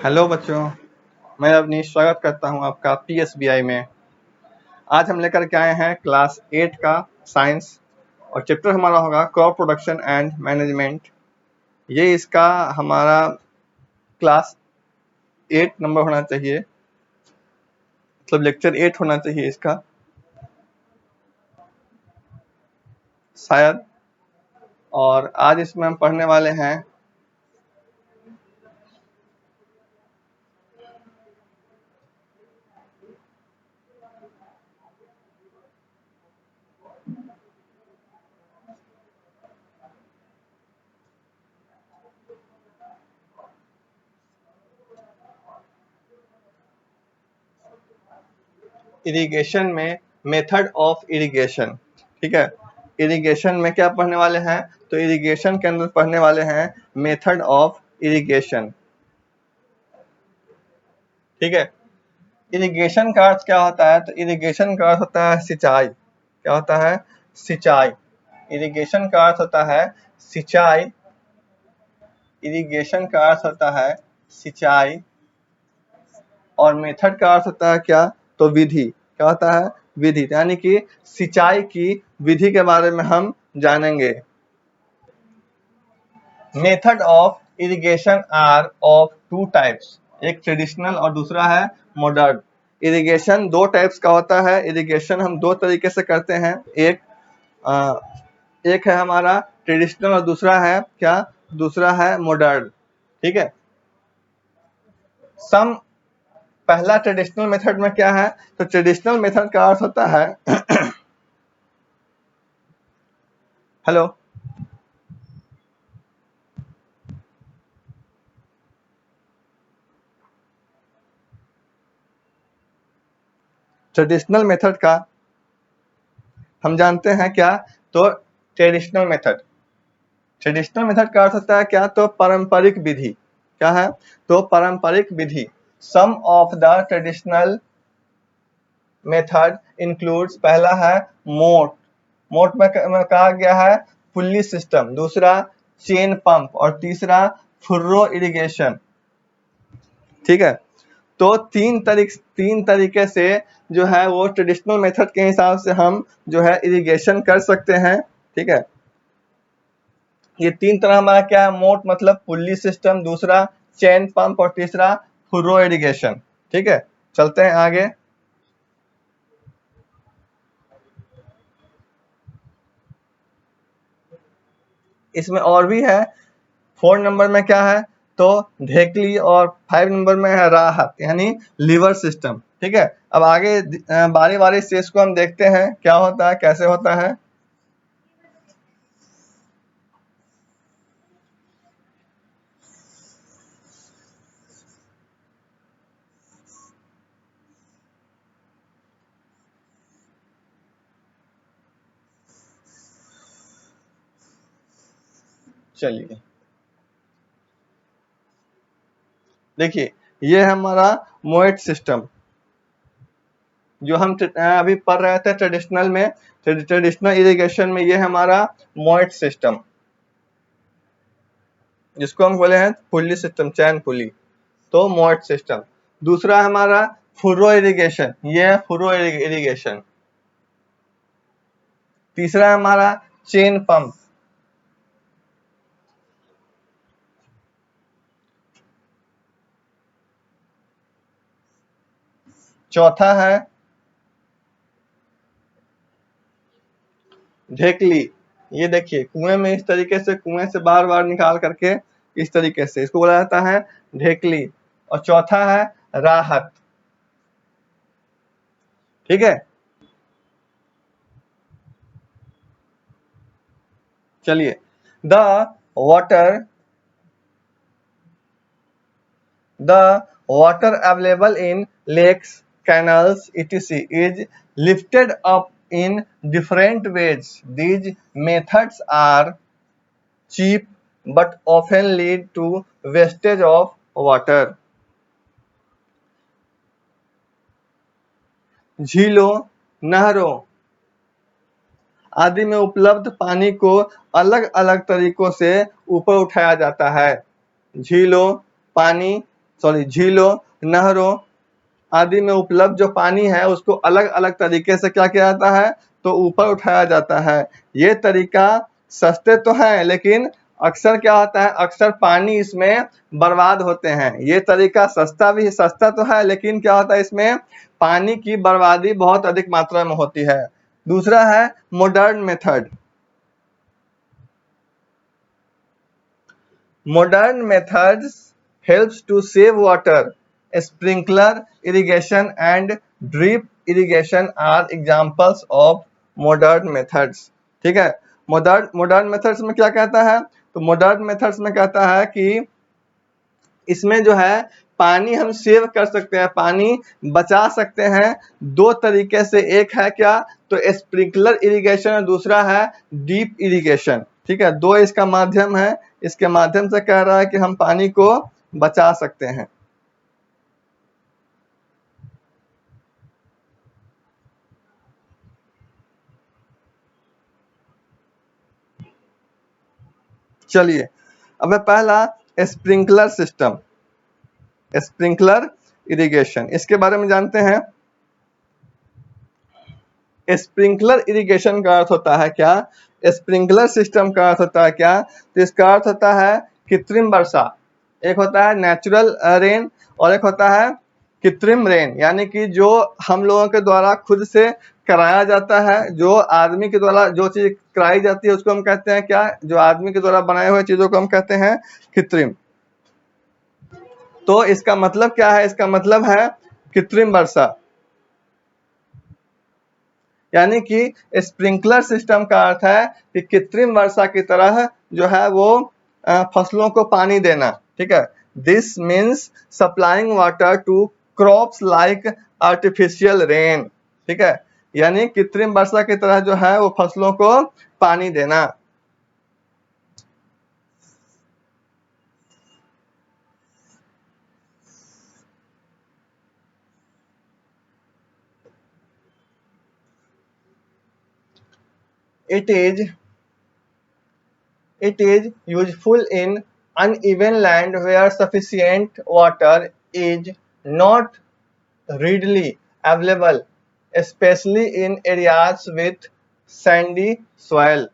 Hello बच्चों, मैं अवनीश स्वागत करता हूं आपका पीएसबीआई में। आज हम लेकर के आए हैं क्लास 8 का साइंस और चैप्टर हमारा होगा क्रॉप प्रोडक्शन एंड मैनेजमेंट। ये इसका हमारा क्लास 8 नंबर होना चाहिए, मतलब लेक्चर 8 होना चाहिए इसका शायद। और आज इसमें हम पढ़ने वाले हैं इरिगेशन में मेथड ऑफ इरिगेशन। ठीक है, इरिगेशन में क्या पढ़ने वाले हैं? तो इरिगेशन के अंदर पढ़ने वाले हैं मेथड ऑफ इरिगेशन। ठीक है, इरिगेशन का अर्थ क्या होता है? तो इरिगेशन का अर्थ होता है सिंचाई। क्या होता है? सिंचाई। इरिगेशन का अर्थ होता है सिंचाई। इरिगेशन का अर्थ होता है सिंचाई और मेथड का अर्थ होता है क्या? तो विधि। क्या होता है? विधि, यानी कि सिंचाई की विधि के बारे में हम जानेंगे। Method of irrigation are of two types, एक ट्रेडिशनल और दूसरा है मॉडर्न। इरिगेशन दो टाइप्स का होता है। इरिगेशन हम दो तरीके से करते हैं, एक है हमारा ट्रेडिशनल और दूसरा है क्या? दूसरा है मॉडर्न। ठीक है, सम पहला ट्रेडिशनल मेथड में क्या है? तो ट्रेडिशनल मेथड का अर्थ होता है हेलो, ट्रेडिशनल मेथड का हम जानते हैं क्या? तो ट्रेडिशनल मेथड, ट्रेडिशनल मेथड का अर्थ होता है क्या? तो पारंपरिक विधि। क्या है? तो पारंपरिक विधि। Some of the traditional method includes, पहला है मोट। मोट में कहा गया है पुल्ली सिस्टम, दूसरा चेन पंप और तीसरा फुर्रो इरिगेशन। ठीक है, तो तीन तरीके से जो है वो ट्रेडिशनल मेथड के हिसाब से हम जो है इरिगेशन कर सकते हैं। ठीक है, ये तीन तरह हमारा क्या है? मोट मतलब पुल्ली सिस्टम, दूसरा चेन पंप और तीसरा फुर्रो इरिगेशन। ठीक है, चलते हैं आगे। इसमें और भी है। 4 नंबर में क्या है? तो ढेकली और 5 नंबर में है राहत, यानी लीवर सिस्टम। ठीक है, अब आगे बारी बारी से इसको हम देखते हैं क्या होता है, कैसे होता है। चलिए देखिए, ये है हमारा मोएट सिस्टम जो हम अभी पढ़ रहे थे ट्रेडिशनल में। ट्रेडिशनल इरिगेशन में ये हमारा मोएट सिस्टम, जिसको हम बोले हैं पुल्ली सिस्टम, चैन पुली, तो मोएट सिस्टम। दूसरा हमारा फुर्रो इरिगेशन, ये है फुर्रो इरिगेशन। तीसरा हमारा चेन पंप। चौथा है ढेकली। ये देखिए, कुएं में इस तरीके से, कुएं से बार बार निकाल करके इस तरीके से, इसको बोला जाता है ढेकली। और चौथा है राहत। ठीक है, चलिए। The water available in lakes, canals, etc. is lifted up in different ways. These methods are cheap but often lead to wastage of water. झीलों, नहरों आदि में उपलब्ध पानी को अलग अलग तरीकों से ऊपर उठाया जाता है। झीलों, पानी झीलों, नहरों आदि में उपलब्ध जो पानी है उसको अलग अलग तरीके से क्या किया जाता है, तो ऊपर उठाया जाता है। ये तरीका सस्ते तो हैं, लेकिन अक्सर क्या होता है, अक्सर पानी इसमें बर्बाद होते हैं। ये तरीका सस्ता तो है, लेकिन क्या होता है, इसमें पानी की बर्बादी बहुत अधिक मात्रा में होती है। दूसरा है modern method. Modern methods helps to save water. Sprinkler irrigation and drip irrigation are examples of modern methods. ठीक है, मॉडर्न मेथड्स में क्या कहता है, तो मॉडर्न मेथड्स में कहता है कि इसमें जो है पानी हम सेव कर सकते हैं, पानी बचा सकते हैं दो तरीके से। एक है क्या, तो स्प्रिंकलर इरिगेशन और दूसरा है डीप इरिगेशन। ठीक है, दो इसका माध्यम है, इसके माध्यम से कह रहा है कि हम पानी को बचा सकते हैं। चलिए, अब पहला स्प्रिंकलर सिस्टम, स्प्रिंकलर इरिगेशन, इसके बारे में जानते हैं। स्प्रिंकलर इरिगेशन का अर्थ होता है क्या, स्प्रिंकलर सिस्टम का अर्थ होता है क्या, तो इसका अर्थ होता है कृत्रिम वर्षा। एक होता है नेचुरल रेन और एक होता है कृत्रिम रेन, यानी कि जो हम लोगों के द्वारा खुद से कराया जाता है, जो आदमी के द्वारा जो चीज कराई जाती है उसको हम कहते हैं क्या, जो आदमी के द्वारा बनाए हुए चीजों को हम कहते हैं कृत्रिम। तो इसका मतलब क्या है, इसका मतलब है कृत्रिम वर्षा, यानी कि स्प्रिंकलर सिस्टम का अर्थ है कि कृत्रिम वर्षा की तरह जो है वो फसलों को पानी देना। ठीक है, this means supplying water to crops like artificial rain. ठीक है, यानी कृत्रिम वर्षा की तरह जो है वो फसलों को पानी देना। It is useful in uneven land where sufficient water is not readily available, especially in areas with sandy soil.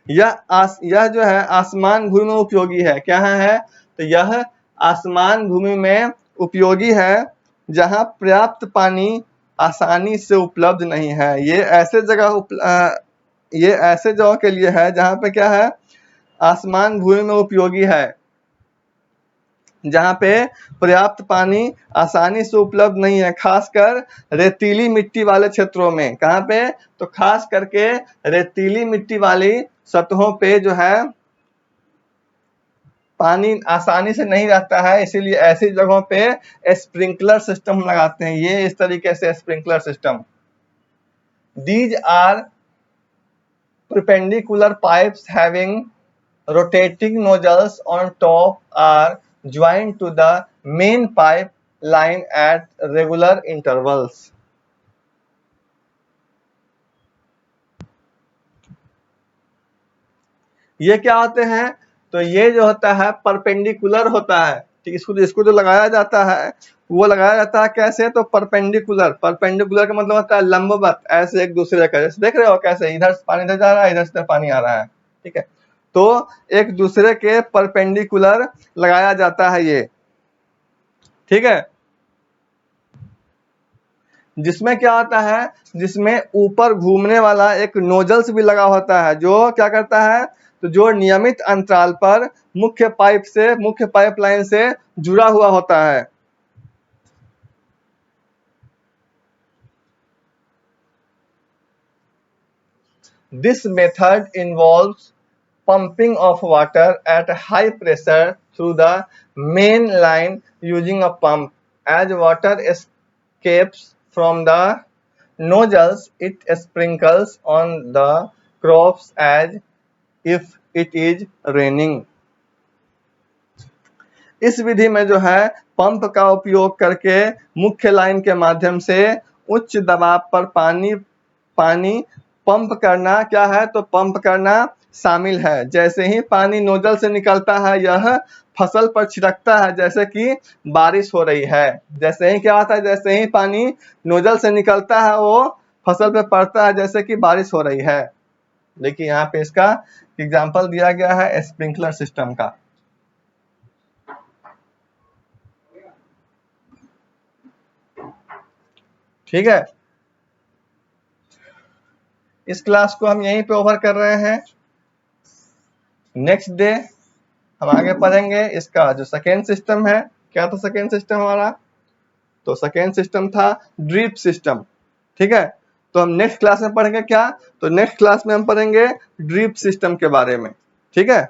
यह जो है आसमान भूमि में उपयोगी है। क्या है, तो यह आसमान भूमि में उपयोगी है जहां पर्याप्त पानी आसानी से उपलब्ध नहीं है। ये ऐसे जगह के लिए है जहां पे क्या है, आसमान भूमि में उपयोगी है, जहां पे पर्याप्त पानी आसानी से उपलब्ध नहीं है, खासकर रेतीली मिट्टी वाले क्षेत्रों में। कहां पे, तो खास करके रेतीली मिट्टी वाली सतहों पे जो है पानी आसानी से नहीं रहता है, इसीलिए ऐसी जगहों पे स्प्रिंकलर सिस्टम लगाते हैं। ये इस तरीके से sprinkler system, these are perpendicular pipes having rotating nozzles on top are joined to the main pipe line at regular intervals. ये क्या होते हैं, तो ये जो होता है परपेंडिकुलर होता है। ठीक, इसको जो लगाया जाता है वो लगाया जाता है कैसे, तो परपेंडिकुलर का मतलब होता है लंबवत, ऐसे एक दूसरे का। जैसे देख रहे हो कैसे इधर से पानी इधर जा रहा है, इधर से पानी आ रहा है। ठीक है, तो एक दूसरे के परपेंडिकुलर लगाया जाता है ये। ठीक है, जिसमें क्या होता है, जिसमें ऊपर घूमने वाला एक नोजल्स भी लगा होता है, जो क्या करता है, तो जो नियमित अंतराल पर मुख्य पाइपलाइन से जुड़ा हुआ होता है। This method involves pumping of water at high pressure through the main line using a pump. As water escapes from the nozzles, it sprinkles on the crops as if it is raining. इस विधि में जो है pump का उपयोग करके मुख्य line के माध्यम से उच्च दबाव पर पानी पंप करना क्या है, तो पंप करना शामिल है। जैसे ही पानी नोजल से निकलता है यह फसल पर छिड़कता है जैसे कि बारिश हो रही है। जैसे ही क्या होता है, जैसे ही पानी नोजल से निकलता है वो फसल पे पड़ता है जैसे कि बारिश हो रही है। देखिए यहाँ पे इसका एग्जाम्पल दिया गया है स्प्रिंकलर सिस्टम का। ठीक है, इस क्लास को हम यहीं पे ओवर कर रहे हैं। नेक्स्ट डे हम आगे पढ़ेंगे इसका जो सेकेंड सिस्टम है। क्या था सेकेंड सिस्टम हमारा? तो सेकेंड सिस्टम था ड्रिप सिस्टम। ठीक है, तो हम नेक्स्ट क्लास में पढ़ेंगे क्या? तो नेक्स्ट क्लास में हम पढ़ेंगे ड्रिप सिस्टम के बारे में। ठीक है।